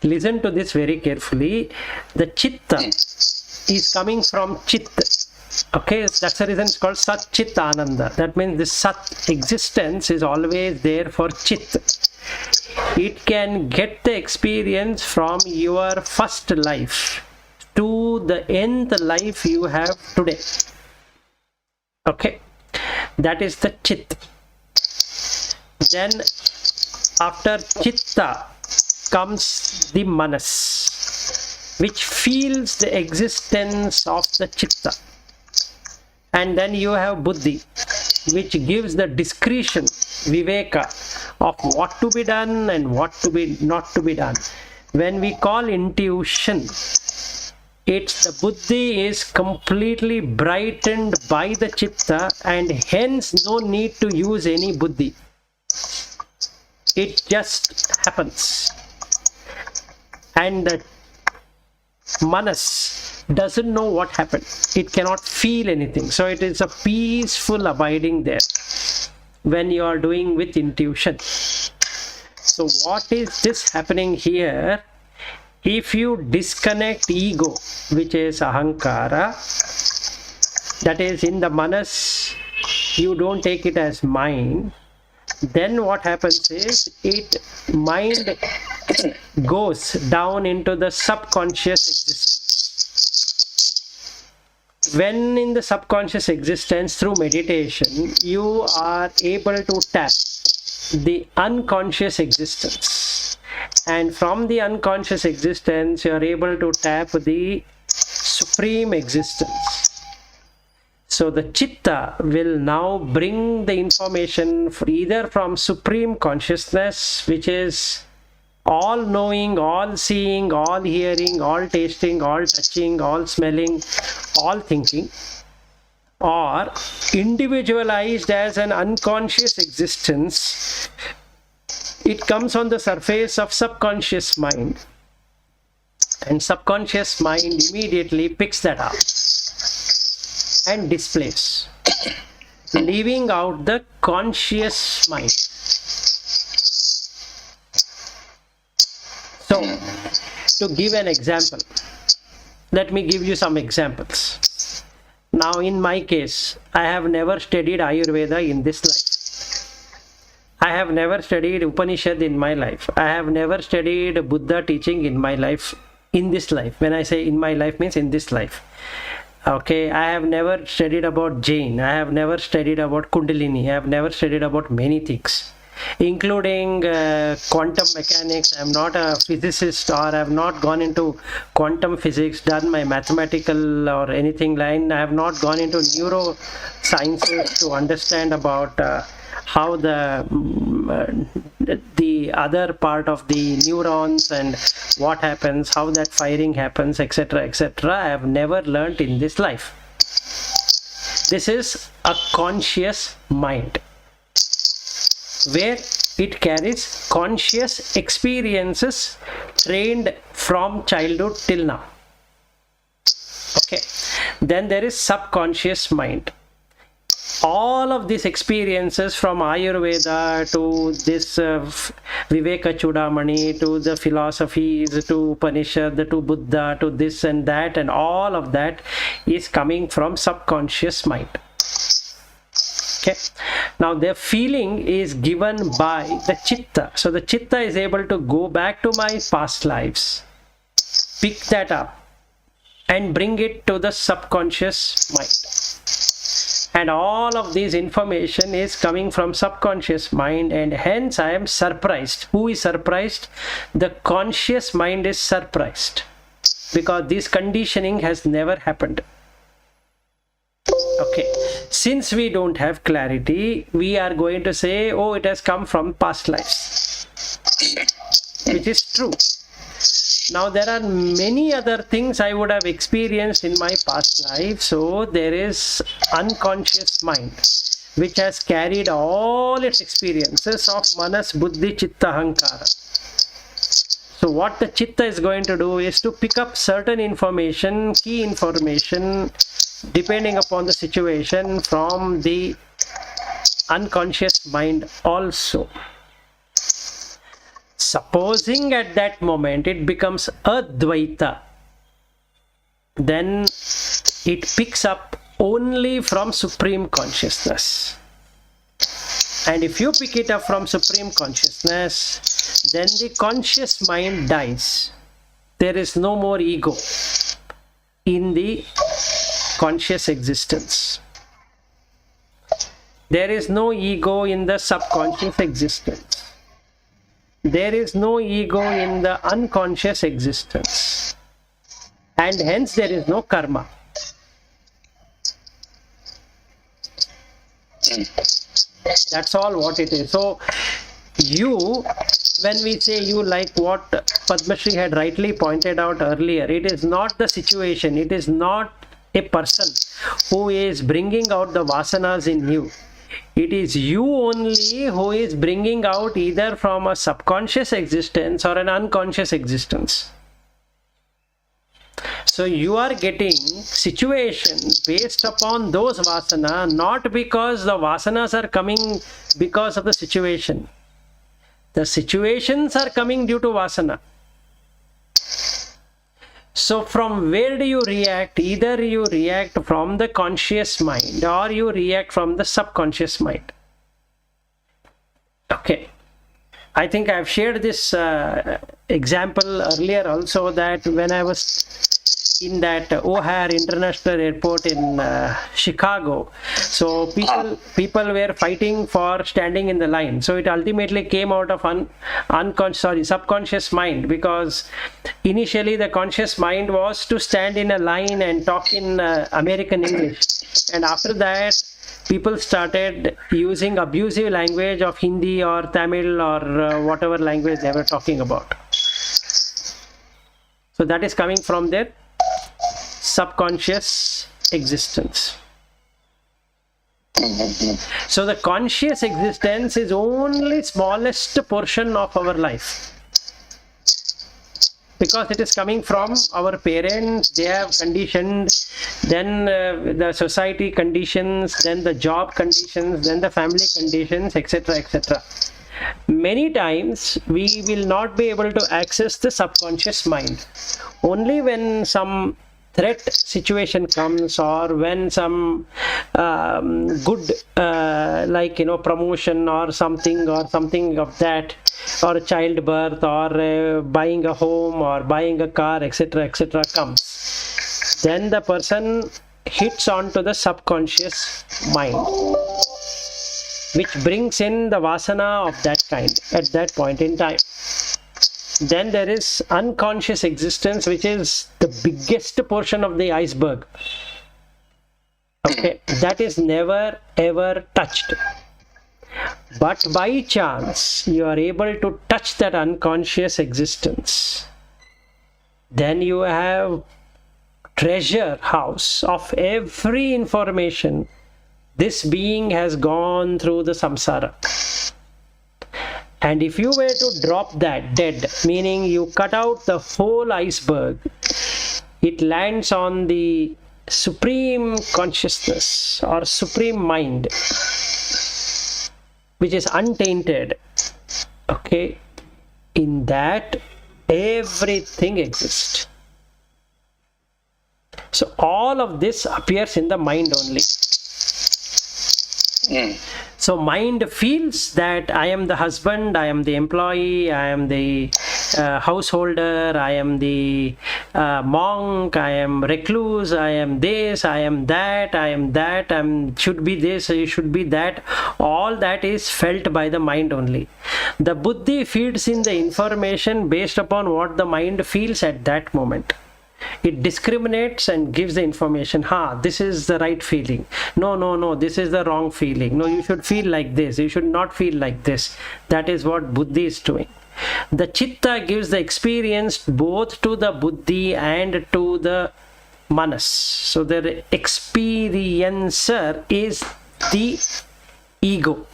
listen to this very carefully. The chitta is coming from chit. Okay, that's the reason it's called Sat Chit Ananda. That means the Sat existence is always there for chit. It can get the experience from your first life to the nth life you have today. Okay, that is the chit. Then after chitta comes the manas, which feels the existence of the chitta. And then you have buddhi, which gives the discretion, viveka, of what to be done and what to be not to be done. When we call intuition, it's the buddhi is completely brightened by the chitta, and hence no need to use any buddhi. It just happens. And the manas doesn't know what happened. It cannot feel anything. So it is a peaceful abiding there when you are doing with intuition. So what is this happening here? If you disconnect ego, which is ahankara, that is in the manas, you don't take it as mine, then what happens is mind goes down into the subconscious existence. When in the subconscious existence, through meditation, you are able to tap the unconscious existence, and from the unconscious existence you are able to tap the supreme existence. So the chitta will now bring the information either from supreme consciousness, which is all knowing, all seeing, all hearing, all tasting, all touching, all smelling, all thinking, or individualized as an unconscious existence. It comes on the surface of subconscious mind, and subconscious mind immediately picks that up and displays, leaving out the conscious mind. So, to give an example, let me give you some examples. Now, in my case, I have never studied Ayurveda in this life. I have never studied Upanishad in my life. I have never studied Buddha teaching in my life, in this life. When I say in my life, means in this life. Okay, I have never studied about Jain. I have never studied about Kundalini. I have never studied about many things, including quantum mechanics. I am not a physicist, or I have not gone into quantum physics, done my mathematical or anything line. I have not gone into neurosciences to understand about how the other part of the neurons and what happens, how that firing happens, etc., etc. I have never learnt in this life. This is a conscious mind, where it carries conscious experiences trained from childhood till now. Okay, then there is subconscious mind. All of these experiences, from Ayurveda to this Vivekachudamani, to the philosophies, to Upanishad, to Buddha, to this and that, and all of that is coming from subconscious mind. Okay, now their feeling is given by the chitta. So the chitta is able to go back to my past lives, pick that up, and bring it to the subconscious mind. And all of this information is coming from subconscious mind, and hence I am surprised. Who is surprised? The conscious mind is surprised, because this conditioning has never happened. Okay, since we don't have clarity, we are going to say, oh, it has come from past lives, which is true. Now, there are many other things I would have experienced in my past life. So there is unconscious mind, which has carried all its experiences of manas, buddhi, chitta, ahankara. So what the chitta is going to do is to pick up certain information, key information, depending upon the situation, from the unconscious mind also. Supposing at that moment it becomes Advaita, then it picks up only from Supreme Consciousness. And if you pick it up from Supreme Consciousness, then the conscious mind dies. There is no more ego in the conscious existence. There is no ego in the subconscious existence. There is no ego in the unconscious existence, and hence there is no karma. That's all what it is. So you, when we say you, like what Padmashri had rightly pointed out earlier, it is not the situation, it is not a person who is bringing out the vasanas in you. It is you only who is bringing out either from a subconscious existence or an unconscious existence. So you are getting situation based upon those vasana, not because the vasanas are coming because of the situation. The situations are coming due to vasana. So from where do you react? Either you react from the conscious mind or you react from the subconscious mind. Okay. I think I've shared this example earlier also, that when I was in that O'Hare International Airport in Chicago, so people were fighting for standing in the line. So it ultimately came out of subconscious mind, because initially the conscious mind was to stand in a line and talk in American English, and after that people started using abusive language of Hindi or Tamil or whatever language they were talking about. So that is coming from their subconscious existence. So the conscious existence is only smallest portion of our life, because it is coming from our parents. They have conditioned, then the society conditions, then the job conditions, then the family conditions, etc., etc. Many times we will not be able to access the subconscious mind. Only when some threat situation comes, or when some good promotion or something of that, or childbirth, or buying a home or buying a car, etc., etc. comes, then the person hits onto the subconscious mind, which brings in the vasana of that kind at that point in time. Then there is unconscious existence, which is the biggest portion of the iceberg. Okay, that is never ever touched. But by chance you are able to touch that unconscious existence, then you have treasure house of every information this being has gone through the samsara. And if you were to drop that dead, meaning you cut out the whole iceberg, it lands on the supreme consciousness or supreme mind, which is untainted. Okay, in that everything exists. So all of this appears in the mind only. So mind feels that I am the husband, I am the employee, I am the householder, I am the monk, I am recluse, I am this, I am that, I am that, I should be this, I should be that. All that is felt by the mind only. The buddhi feeds in the information based upon what the mind feels at that moment. It discriminates and gives the information. This is the right feeling. No, this is the wrong feeling. No, you should feel like this. You should not feel like this. That is what buddhi is doing. The chitta gives the experience both to the buddhi and to the manas. So the experiencer is the ego,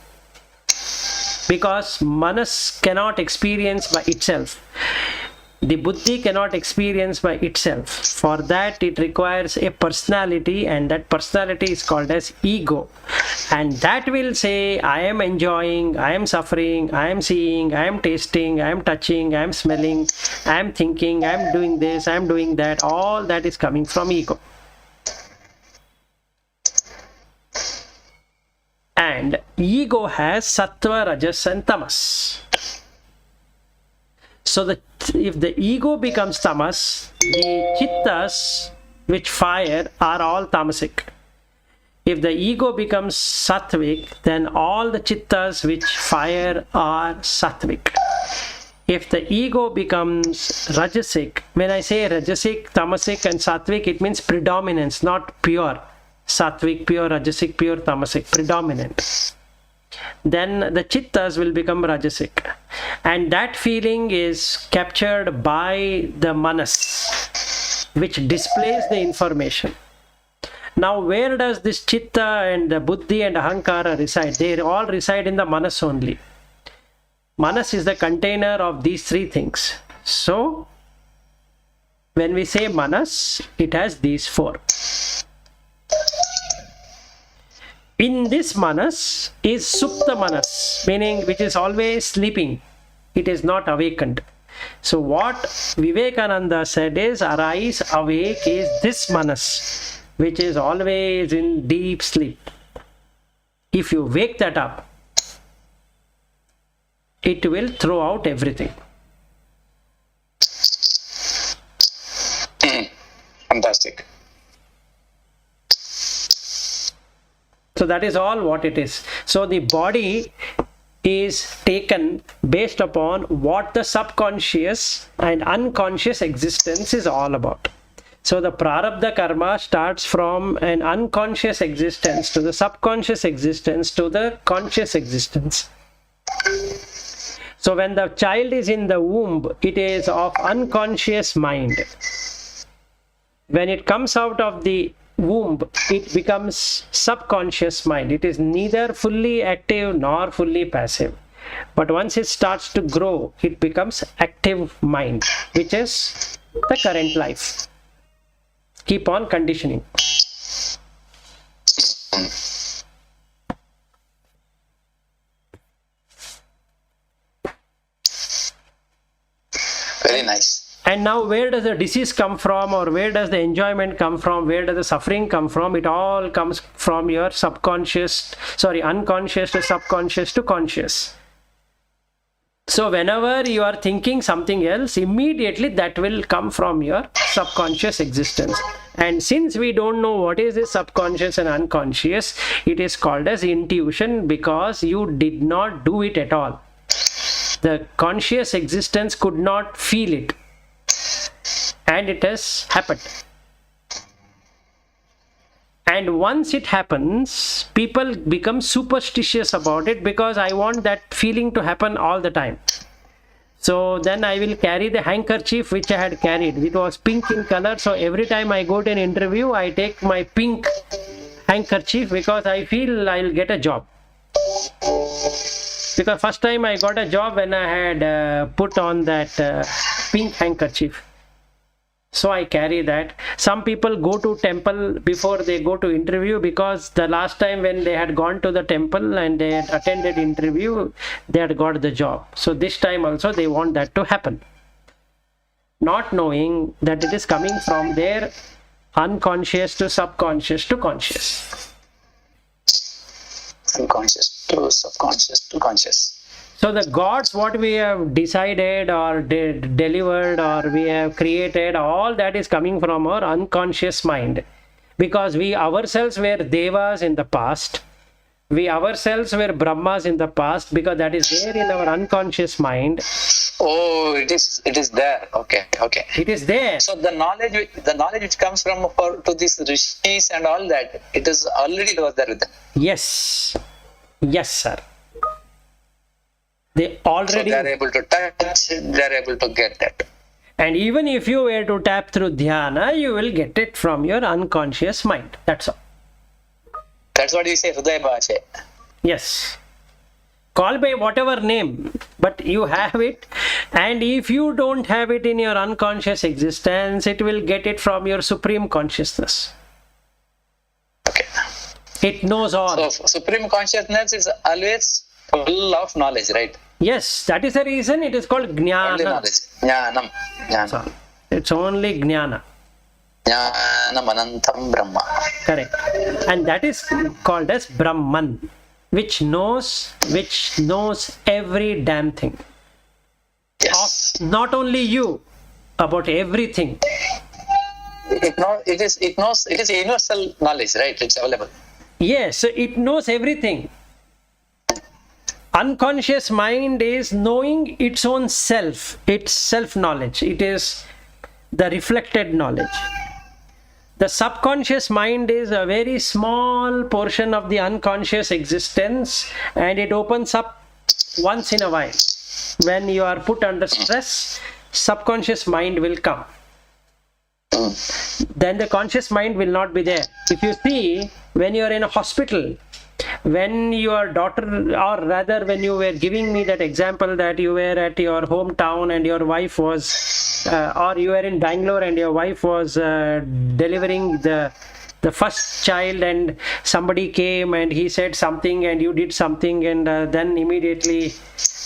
because manas cannot experience by itself. The buddhi cannot experience by itself. For that it requires a personality, and that personality is called as ego. And that will say, I am enjoying, I am suffering, I am seeing, I am tasting, I am touching, I am smelling, I am thinking, I am doing this, I am doing that. All that is coming from ego. And ego has sattva, rajas and tamas. So if the ego becomes tamas, the chittas which fire are all tamasic. If the ego becomes sattvic, then all the chittas which fire are sattvic. If the ego becomes rajasic, when I say rajasic, tamasic and sattvic, it means predominance, not pure. Sattvic, pure, rajasic, pure, tamasic, predominant. Then the chittas will become rajasic, and that feeling is captured by the manas, which displays the information. Now where does this chitta and the buddhi and ahankara reside? They all reside in the manas only. Manas is the container of these three things. So when we say manas, it has these four. In this manas is supta manas, meaning which is always sleeping. It is not awakened. So what Vivekananda said is, arise, awake, is this manas, which is always in deep sleep. If you wake that up, it will throw out everything. Fantastic. So that is all what it is. So the body is taken based upon what the subconscious and unconscious existence is all about. So the prarabdha karma starts from an unconscious existence to the subconscious existence to the conscious existence. So when the child is in the womb, it is of unconscious mind. When it comes out of the womb, it becomes subconscious mind. It is neither fully active nor fully passive. But once it starts to grow, it becomes active mind, which is the current life. Keep on conditioning. Very nice. And now where does the disease come from, or where does the enjoyment come from, where does the suffering come from? It all comes from your unconscious to subconscious to conscious. So whenever you are thinking something else, immediately that will come from your subconscious existence. And since we don't know what is this subconscious and unconscious, it is called as intuition, because you did not do it at all. The conscious existence could not feel it, and it has happened. And once it happens, people become superstitious about it, because I want that feeling to happen all the time. So then I will carry the handkerchief which I had carried. It was pink in color, so every time I go to an interview, I take my pink handkerchief because I feel I'll get a job. Because first time I got a job when I had put on that pink handkerchief. So I carry that. Some people go to temple before they go to interview, because the last time when they had gone to the temple and they had attended interview, they had got the job. So this time also they want that to happen, not knowing that it is coming from their unconscious to subconscious to conscious. Unconscious to subconscious to conscious. So the gods, what we have decided or delivered or we have created, all that is coming from our unconscious mind. Because we ourselves were devas in the past. We ourselves were Brahmas in the past, because that is there in our unconscious mind. Oh, it is there. Okay. It is there. So the knowledge which comes from to these rishis and all that, it is already was there with them. Yes, sir. They already. So they are able to touch. They are able to get that. And even if you were to tap through dhyana, you will get it from your unconscious mind. That's all. That's what we say, Hridaya Bhashe. Yes. Call by whatever name, but you have it. And if you don't have it in your unconscious existence, it will get it from your supreme consciousness. Okay. It knows all. So supreme consciousness is always full of knowledge, right? Yes, that is the reason it is called Only jnana. knowledge. Jnanam. So, it's only jnana. Jnanam anantam Brahma. Correct. And that is called as Brahman, which knows every damn thing. Yes. Not only you, about everything. It is universal knowledge, right? It's available. Yes, so it knows everything. Unconscious mind is knowing its own self, its self-knowledge. It is the reflected knowledge. The subconscious mind is a very small portion of the unconscious existence, and it opens up once in a while. When you are put under stress, subconscious mind will come. Then the conscious mind will not be there. If you see, when you are in a hospital, when your daughter, or rather when you were giving me that example that you were at your hometown and your wife was, or you were in Bangalore and your wife was delivering the first child, and somebody came and he said something and you did something, and then immediately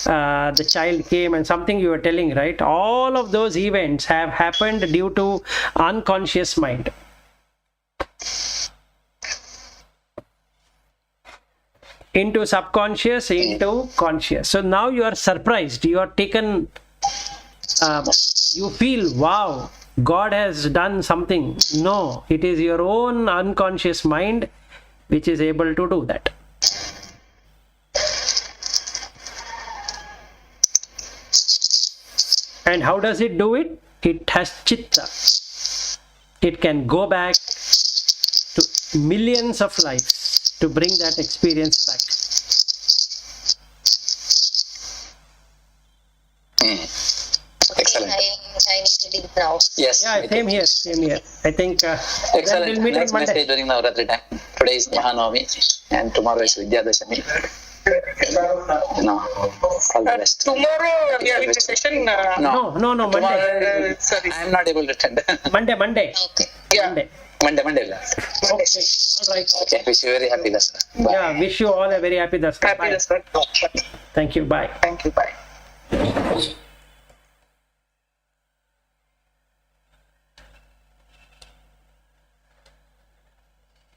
the child came and something you were telling, right? All of those events have happened due to unconscious mind. Into subconscious, into conscious. So now you are surprised, you are taken, you feel, wow, God has done something. No, it is your own unconscious mind which is able to do that. And how does it do it? It has chitta. It can go back to millions of lives to bring that experience back. Excellent. I need to leave now. Yes. Yeah, same here. I think Excellent. we'll meet Next on Monday. message during Navratri time. Today is Mahanavami and tomorrow is Vidyadashami. No, all the best. Tomorrow we are having the session. No, Monday. Tomorrow, Sorry. I am not able to attend. Monday. Okay. Yeah. Monday. Monday. Okay. All right. Okay, wish you very happy Dasara. Bye. Yeah, wish you all a very happy Dasara. Happy Bye. Dasara. Thank you. Bye. Thank you. Bye.